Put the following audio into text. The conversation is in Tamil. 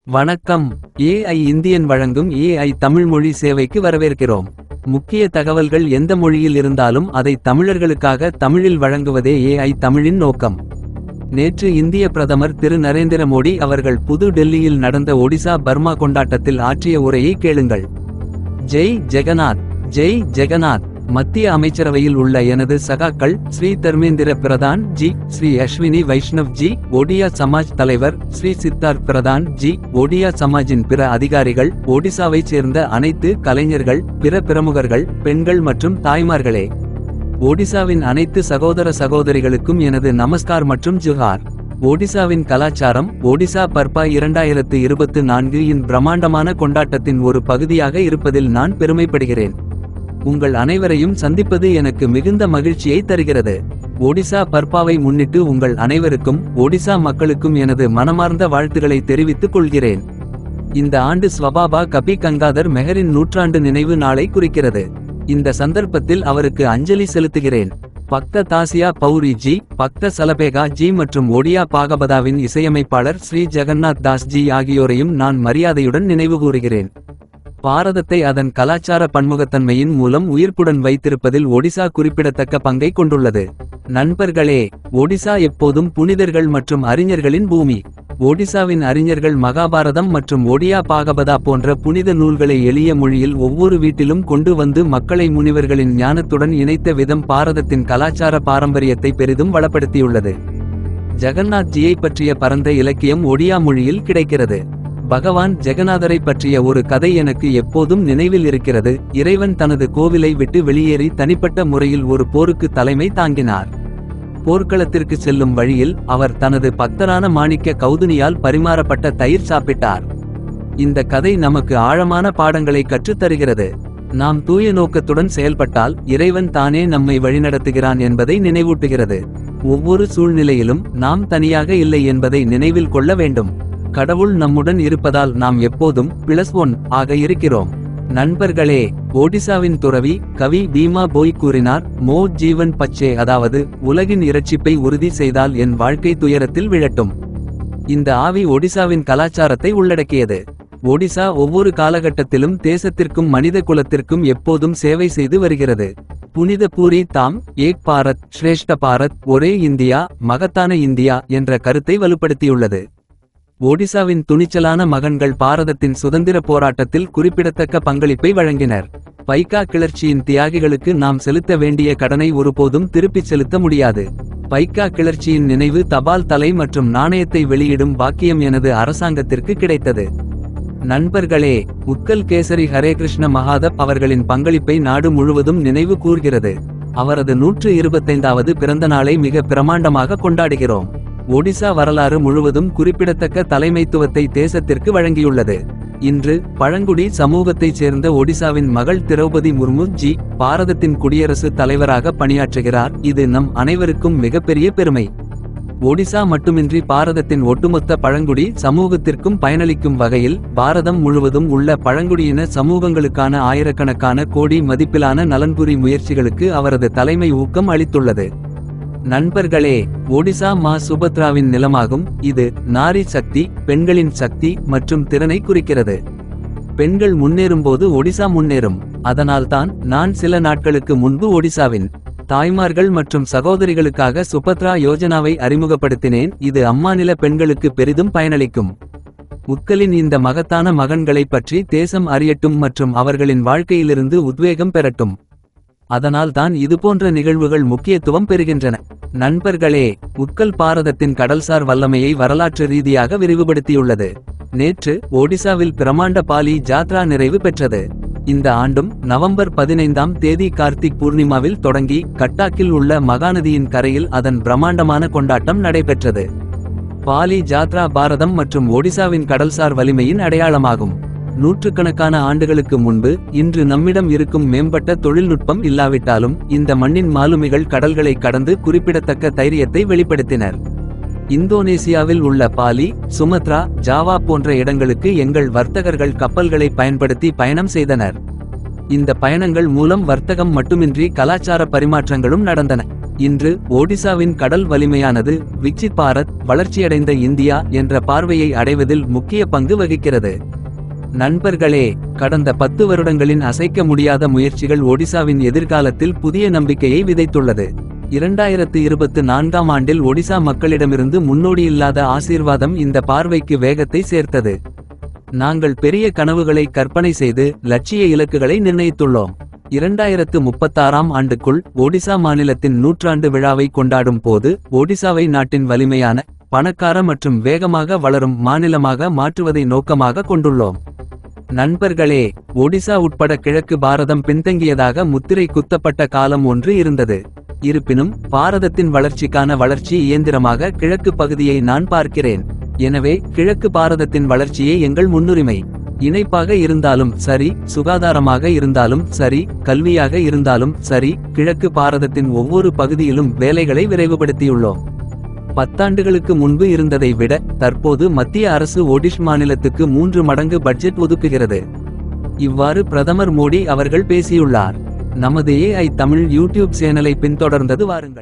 வணக்கம். ஏஐ இந்தியன் வழங்கும் ஏஐ தமிழ் மொழி சேவைக்கு வரவேற்கிறோம். முக்கிய தகவல்கள் எந்த மொழியில் இருந்தாலும் அதை தமிழர்களுக்காக தமிழில் வழங்குவதே ஏஐ தமிழின் நோக்கம். நேற்று இந்திய பிரதமர் திரு நரேந்திர மோடி அவர்கள் புது டெல்லியில் நடந்த ஒடிசா பர்மா கொண்டாட்டத்தில் ஆற்றிய உரையை கேளுங்கள். ஜெய் ஜெகநாத். ஜெய் ஜெகநாத். மத்திய அமைச்சரவையில் உள்ள எனது சகாக்கள் ஸ்ரீ தர்மேந்திர பிரதான் ஜி, ஸ்ரீ அஸ்வினி வைஷ்ணவ் ஜி, ஒடியா சமாஜ் தலைவர் ஸ்ரீ சித்தார்த் பிரதான் ஜி, ஒடியா சமாஜின் பிற அதிகாரிகள், ஒடிசாவைச் சேர்ந்த அனைத்து கலைஞர்கள், பிற பிரமுகர்கள், பெண்கள் மற்றும் தாய்மார்களே. ஒடிசாவின் அனைத்து சகோதர சகோதரிகளுக்கும் எனது நமஸ்கார் மற்றும் ஜுஹார். ஒடிசாவின் கலாச்சாரம் ஒடிசா பர்பா 2024 இன் பிரம்மாண்டமான கொண்டாட்டத்தின் ஒரு பகுதியாக இருப்பதில் நான் பெருமைப்படுகிறேன். உங்கள் அனைவரையும் சந்திப்பது எனக்கு மிகுந்த மகிழ்ச்சியை தருகிறது. ஒடிசா பர்பாவை முன்னிட்டு உங்கள் அனைவருக்கும் ஒடிசா மக்களுக்கும் எனது மனமார்ந்த வாழ்த்துக்களை தெரிவித்துக் கொள்கிறேன். இந்த ஆண்டு ஸ்வபாபா கபி கங்காதர் மெஹரின் நூற்றாண்டு நினைவு நாளை குறிக்கிறது. இந்த சந்தர்ப்பத்தில் அவருக்கு அஞ்சலி செலுத்துகிறேன். பக்த தாசியா பௌரி ஜி, பக்த சலபேகா ஜி மற்றும் ஒடியா பாகபதாவின் இசையமைப்பாளர் ஸ்ரீ ஜெகநாத் தாஸ் ஜி ஆகியோரையும் நான் மரியாதையுடன் நினைவுகூறுகிறேன். பாரதத்தை அதன் கலாச்சார பன்முகத்தன்மையின் மூலம் உயிர்ப்புடன் வைத்திருப்பதில் ஒடிசா குறிப்பிடத்தக்க பங்கை கொண்டுள்ளது. நண்பர்களே, ஒடிசா எப்போதும் புனிதர்கள் மற்றும் அறிஞர்களின் பூமி. ஒடிசாவின் அறிஞர்கள் மகாபாரதம் மற்றும் ஒடியா பாகபதா போன்ற புனித நூல்களை எளிய மொழியில் ஒவ்வொரு வீட்டிலும் கொண்டு வந்து மக்களை முனிவர்களின் ஞானத்துடன் இணைத்த விதம் பாரதத்தின் கலாச்சார பாரம்பரியத்தை பெரிதும் வளப்படுத்தியுள்ளது. ஜெகநாத் ஜியை பற்றிய பரந்த இலக்கியம் ஒடியா மொழியில் கிடைக்கிறது. பகவான் ஜெகநாதரை பற்றிய ஒரு கதை எனக்கு எப்போதும் நினைவில் இருக்கிறது. இறைவன் தனது கோவிலை விட்டு வெளியேறி தனிப்பட்ட முறையில் ஒரு போருக்கு தலைமை தாங்கினார். போர்க்களத்திற்கு செல்லும் வழியில் அவர் தனது பக்தரான மாணிக்க கௌதுனியால் பரிமாறப்பட்ட தயிர் சாப்பிட்டார். இந்த கதை நமக்கு ஆழமான பாடங்களை கற்றுத் தருகிறது. நாம் தூய நோக்கத்துடன் செயல்பட்டால் இறைவன் தானே நம்மை வழிநடத்துகிறான் என்பதை நினைவூட்டுகிறது. ஒவ்வொரு சூழ்நிலையிலும் நாம் தனியாக இல்லை என்பதை நினைவில் கொள்ள வேண்டும். கடவுள் நம்முடன் இருப்பதால் நாம் எப்போதும் +1 ஆக இருக்கிறோம். நண்பர்களே, ஒடிசாவின் துறவி கவி பீமா போய் கூறினார், மோ ஜீவன் பச்சே, அதாவது உலகின் இரட்சிப்பை உறுதி செய்தால் என் வாழ்க்கை துயரத்தில் விழட்டும். இந்த ஆவி ஒடிசாவின் கலாச்சாரத்தை உள்ளடக்கியது. ஒடிசா ஒவ்வொரு காலகட்டத்திலும் தேசத்திற்கும் மனித குலத்திற்கும் எப்போதும் சேவை செய்து வருகிறது. புனித பூரி தாம், ஏக் பாரத் ஸ்ரேஷ்ட பாரத், ஒரே இந்தியா மகத்தான இந்தியா என்ற கருத்தை வலுப்படுத்தியுள்ளது. ஒடிசாவின் துணிச்சலான மகன்கள் பாரதத்தின் சுதந்திர போராட்டத்தில் குறிப்பிடத்தக்க பங்களிப்பை வழங்கினர். பைகா கிளர்ச்சியின் தியாகிகளுக்கு நாம் செலுத்த வேண்டிய கடனை ஒருபோதும் திருப்பிச் செலுத்த முடியாது. பைகா கிளர்ச்சியின் நினைவு தபால் தலை மற்றும் நாணயத்தை வெளியிடும் பாக்கியம் எனது அரசாங்கத்திற்கு கிடைத்தது. நண்பர்களே, உத்கல் கேசரி ஹரே கிருஷ்ண மகாதப் அவர்களின் பங்களிப்பை நாடு முழுவதும் நினைவு கூர்கிறது. அவரது 125வது பிறந்த நாளை மிக பிரமாண்டமாக கொண்டாடுகிறோம். ஒடிசா வரலாறு முழுவதும் குறிப்பிடத்தக்க தலைமைத்துவத்தை தேசத்திற்கு வழங்கியுள்ளது. இன்று பழங்குடி சமூகத்தைச் சேர்ந்த ஒடிசாவின் மகள் திரௌபதி முர்மு ஜி பாரதத்தின் குடியரசுத் தலைவராக பணியாற்றுகிறார். இது நம் அனைவருக்கும் மிகப்பெரிய பெருமை. ஒடிசா மட்டுமின்றி பாரதத்தின் ஒட்டுமொத்த பழங்குடி சமூகத்திற்கும் பயனளிக்கும் வகையில் பாரதம் முழுவதும் உள்ள பழங்குடியின சமூகங்களுக்கான ஆயிரக்கணக்கான கோடி மதிப்பிலான நலன்புரி முயற்சிகளுக்கு அவரது தலைமை ஊக்கம் அளித்துள்ளது. நண்பர்களே, ஒடிசா மா சுபத்ராவின் நிலமாகும். இது நாரி சக்தி, பெண்களின் சக்தி மற்றும் திறனை குறிக்கிறது. பெண்கள் முன்னேறும்போது ஒடிசா முன்னேறும். அதனால்தான் நான் சில நாட்களுக்கு முன்பு ஒடிசாவின் தாய்மார்கள் மற்றும் சகோதரிகளுக்காக சுபத்ரா யோஜனாவை அறிமுகப்படுத்தினேன். இது அம்மாநில பெண்களுக்கு பெரிதும் பயனளிக்கும். உத்கலின் இந்த மகத்தான மகன்களைப் பற்றி தேசம் அறியட்டும் மற்றும் அவர்களின் வாழ்க்கையிலிருந்து உத்வேகம் பெறட்டும். அதனால் தான் இதுபோன்ற நிகழ்வுகள் முக்கியத்துவம் பெறுகின்றன. நண்பர்களே, உத்கல் பாரதத்தின் கடல்சார் வல்லமையை வரலாற்று ரீதியாக விரிவுபடுத்தியுள்ளது. நேற்று ஒடிசாவில் பிரமாண்ட பாலி ஜாத்ரா நிறைவு பெற்றது. இந்த ஆண்டும் நவம்பர் 15ஆம் தேதி கார்த்திக் பூர்ணிமாவில் தொடங்கி கட்டாக்கில் உள்ள மகாநதியின் கரையில் அதன் பிரம்மாண்டமான கொண்டாட்டம் நடைபெற்றது. பாலி ஜாத்ரா பாரதம் மற்றும் ஒடிசாவின் கடல்சார் வலிமையின் அடையாளமாகும். நூற்றுக்கணக்கான ஆண்டுகளுக்கு முன்பு இன்று நம்மிடம் இருக்கும் மேம்பட்ட தொழில்நுட்பம் இல்லாவிட்டாலும் இந்த மண்ணின் மாலுமிகள் கடல்களை கடந்து குறிப்பிடத்தக்க தைரியத்தை வெளிப்படுத்தினர். இந்தோனேசியாவில் உள்ள பாலி, சுமத்ரா, ஜாவா போன்ற இடங்களுக்கு எங்கள் வர்த்தகர்கள் கப்பல்களை பயன்படுத்தி பயணம் செய்தனர். இந்த பயணங்கள் மூலம் வர்த்தகம் மட்டுமின்றி கலாச்சார பரிமாற்றங்களும் நடந்தன. இன்று ஒடிசாவின் கடல் வலிமையானது விக்சித் பாரத் வளர்ச்சியடைந்த இந்தியா என்ற பார்வையை அடைவதில் முக்கிய பங்கு வகிக்கிறது. நண்பர்களே, கடந்த 10 வருடங்களின் அசைக்க முடியாத முயற்சிகள் ஒடிசாவின் எதிர்காலத்தில் புதிய நம்பிக்கையை விதைத்துள்ளது. 2024ஆம் ஆண்டில் ஒடிசா மக்களிடமிருந்து முன்னோடியில்லாத ஆசீர்வாதம் இந்த பார்வைக்கு வேகத்தை சேர்த்தது. நாங்கள் பெரிய கனவுகளை கற்பனை செய்து லட்சிய இலக்குகளை நிர்ணயித்துள்ளோம். 2036ஆம் ஆண்டுக்குள் ஒடிசா மாநிலத்தின் 100ஆண்டு விழாவை கொண்டாடும் போது ஒடிசாவை நாட்டின் வலிமையான, பணக்கார மற்றும் வேகமாக வளரும் மாநிலமாக மாற்றுவதை நோக்கமாக கொண்டுள்ளோம். நண்பர்களே, ஒடிசா உட்பட கிழக்கு பாரதம் பின்தங்கியதாக முத்திரை குத்தப்பட்ட காலம் ஒன்று இருந்தது. இருப்பினும் பாரதத்தின் வளர்ச்சிக்கான வளர்ச்சி இயந்திரமாக கிழக்கு பகுதியை நான் பார்க்கிறேன். எனவே கிழக்கு பாரதத்தின் வளர்ச்சியே எங்கள் முன்னுரிமை. இணைப்பாக இருந்தாலும் சரி, சுகாதாரமாக இருந்தாலும் சரி, கல்வியாக இருந்தாலும் சரி, கிழக்கு பாரதத்தின் ஒவ்வொரு பகுதியிலும் வேலைகளை விரைவுபடுத்தியுள்ளோம். 10 ஆண்டுகளுக்கு முன்பு இருந்ததை விட தற்போது மத்திய அரசு ஒடிஷா மாநிலத்துக்கு 3 மடங்கு பட்ஜெட் ஒதுக்குகிறது. இவ்வாறு பிரதமர் மோடி அவர்கள் பேசியுள்ளார். நமது AI தமிழ் யூடியூப் சேனலை பின்தொடர்ந்தது வாருங்கள்.